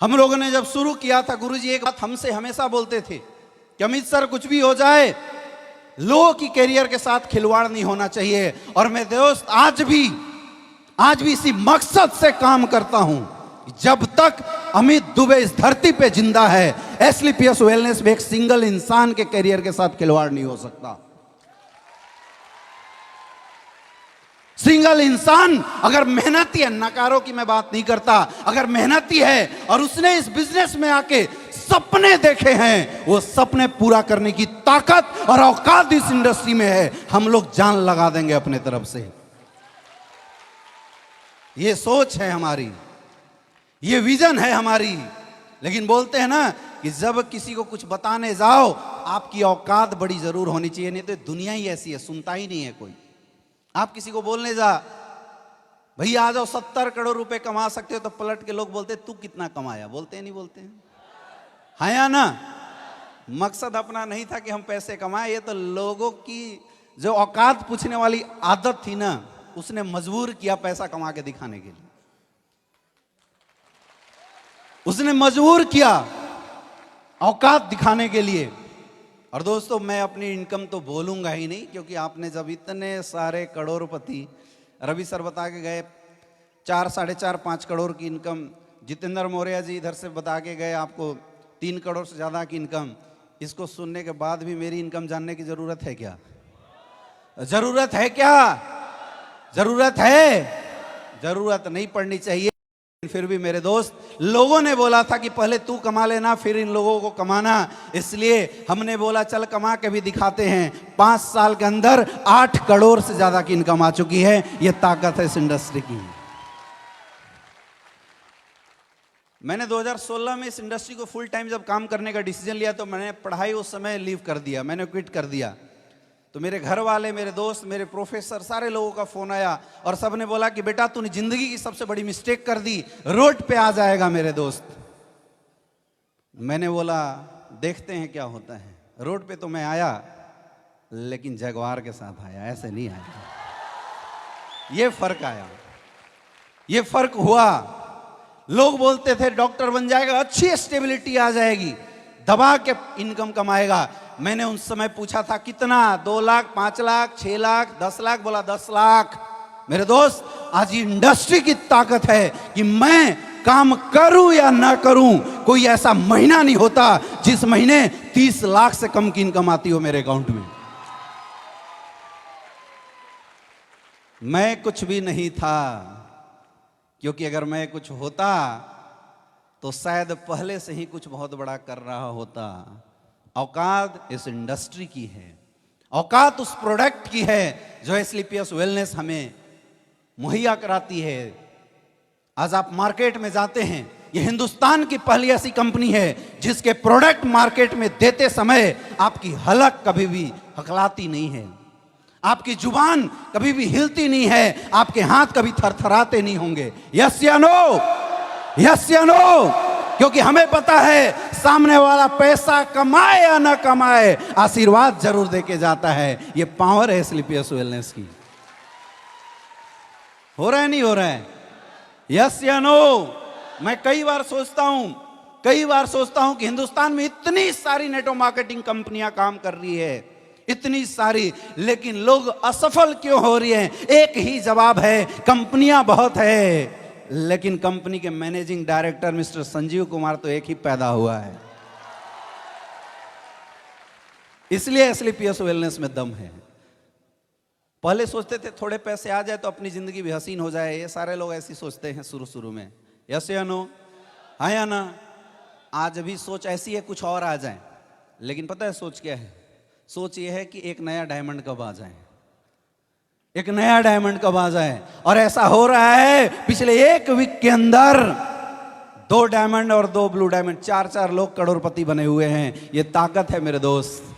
हम लोगों ने जब शुरू किया था, गुरुजी एक बात हमसे हमेशा बोलते थे कि अमित सर कुछ भी हो जाए, लोगों की कैरियर के साथ खिलवाड़ नहीं होना चाहिए। और मैं दोस्त आज भी इसी मकसद से काम करता हूं, जब तक अमित दुबे इस धरती पे जिंदा है, एसलीपीएस वेलनेस में एक सिंगल इंसान के कैरियर के साथ खिलवाड़ नहीं हो सकता। सिंगल इंसान अगर मेहनती है, नकारों की मैं बात नहीं करता, अगर मेहनती है और उसने इस बिजनेस में आके सपने देखे हैं, वो सपने पूरा करने की ताकत और औकात इस इंडस्ट्री में है। हम लोग जान लगा देंगे अपने तरफ से। ये सोच है हमारी, ये विजन है हमारी। लेकिन बोलते हैं ना कि जब किसी को कुछ बताने जाओ, आपकी औकात बड़ी जरूर होनी चाहिए, नहीं तो दुनिया ही ऐसी है, सुनता ही नहीं है कोई। आप किसी को बोलने जा, भैया आ जाओ 70 करोड़ रुपए कमा सकते हो, तो पलट के लोग बोलते तू कितना कमाया, बोलते हैं नहीं बोलते हैं? हाँ या ना? मकसद अपना नहीं था कि हम पैसे कमाए, ये तो लोगों की जो औकात पूछने वाली आदत थी ना, उसने मजबूर किया पैसा कमा के दिखाने के लिए। उसने मजबूर किया औकात दिखाने के लिए। और दोस्तों मैं अपनी इनकम तो बोलूंगा ही नहीं, क्योंकि आपने जब इतने सारे करोड़पति, रवि सर बता के गए 4, 4.5, 5 करोड़ की इनकम, जितेंद्र मौर्य जी इधर से बता के गए आपको 3 करोड़ से ज़्यादा की इनकम। इसको सुनने के बाद भी मेरी इनकम जानने की ज़रूरत है क्या? ज़रूरत है क्या? ज़रूरत है? ज़रूरत नहीं पड़नी चाहिए। फिर भी मेरे दोस्त, लोगों ने बोला था कि पहले तू कमा लेना, फिर इन लोगों को कमाना, इसलिए हमने बोला चल कमा के भी दिखाते हैं। 5 साल के अंदर 8 करोड़ से ज्यादा की इनकम आ चुकी है। यह ताकत है इस इंडस्ट्री की। मैंने 2016 में इस इंडस्ट्री को फुल टाइम जब काम करने का डिसीजन लिया, तो मैंने पढ़ाई उस समय लीव कर दिया, मैंने क्विट कर दिया। तो मेरे घर वाले, मेरे दोस्त, मेरे प्रोफेसर, सारे लोगों का फोन आया और सब ने बोला कि बेटा तूने जिंदगी की सबसे बड़ी मिस्टेक कर दी, रोड पे आ जाएगा मेरे दोस्त। मैंने बोला देखते हैं क्या होता है। रोड पे तो मैं आया, लेकिन जगवार के साथ आया, ऐसे नहीं आया। ये फर्क आया, ये फर्क हुआ। लोग बोलते थे डॉक्टर बन जाएगा, अच्छी स्टेबिलिटी आ जाएगी, दबा के इनकम कमाएगा। मैंने उस समय पूछा था कितना, 2 लाख, 5 लाख, 6 लाख, 10 लाख, बोला 10 लाख। मेरे दोस्त आज इंडस्ट्री की ताकत है कि मैं काम करूं या ना करूं, कोई ऐसा महीना नहीं होता जिस महीने 30 लाख से कम की इनकम आती हो मेरे अकाउंट में। मैं कुछ भी नहीं था, क्योंकि अगर मैं कुछ होता तो शायद पहले से ही कुछ बहुत बड़ा कर रहा होता। औकात इस इंडस्ट्री की है, औकात उस प्रोडक्ट की है जो एसलीपीएस वेलनेस हमें मुहैया कराती है। आज आप मार्केट में जाते हैं, ये हिंदुस्तान की पहली ऐसी कंपनी है जिसके प्रोडक्ट मार्केट में देते समय आपकी हलक कभी भी हकलाती नहीं है, आपकी जुबान कभी भी हिलती नहीं है, आपके हाथ कभी थरथराते नहीं होंगे। यस या नो? यस या नो? क्योंकि हमें पता है सामने वाला पैसा कमाए या ना कमाए, आशीर्वाद जरूर देके जाता है। ये पावर है एसलीपीएस वेलनेस की। हो रहा है नहीं हो रहा है? यस या नो? मैं कई बार सोचता हूं कि हिंदुस्तान में इतनी सारी नेटवर्क मार्केटिंग कंपनियां काम कर रही है, इतनी सारी, लेकिन लोग असफल क्यों हो रही हैं? एक ही जवाब है, कंपनियां बहुत है, लेकिन कंपनी के managing director mister Sanjeev Kumar तो एक ही पैदा हुआ है। इसलिए एसलीपीएस वेलनेस में दम है। पहले सोचते थे थोड़े पैसे आ जाए तो अपनी जिंदगी भी हसीन हो जाए, ये सारे लोग ऐसी सोचते हैं शुरू में। यस या नो? हाँ या ना? आज भी सोच ऐसी है कुछ और आ जाए, लेकिन पता है सोच क्या है? सोच ये है कि एक नया डायमंड कब आ जाए, एक नया डायमंड कब आ जाए। और ऐसा हो रहा है, पिछले 1 वीक के अंदर 2 डायमंड और 2 ब्लू डायमंड, 4 लोग करोड़पति बने हुए हैं। ये ताकत है मेरे दोस्त।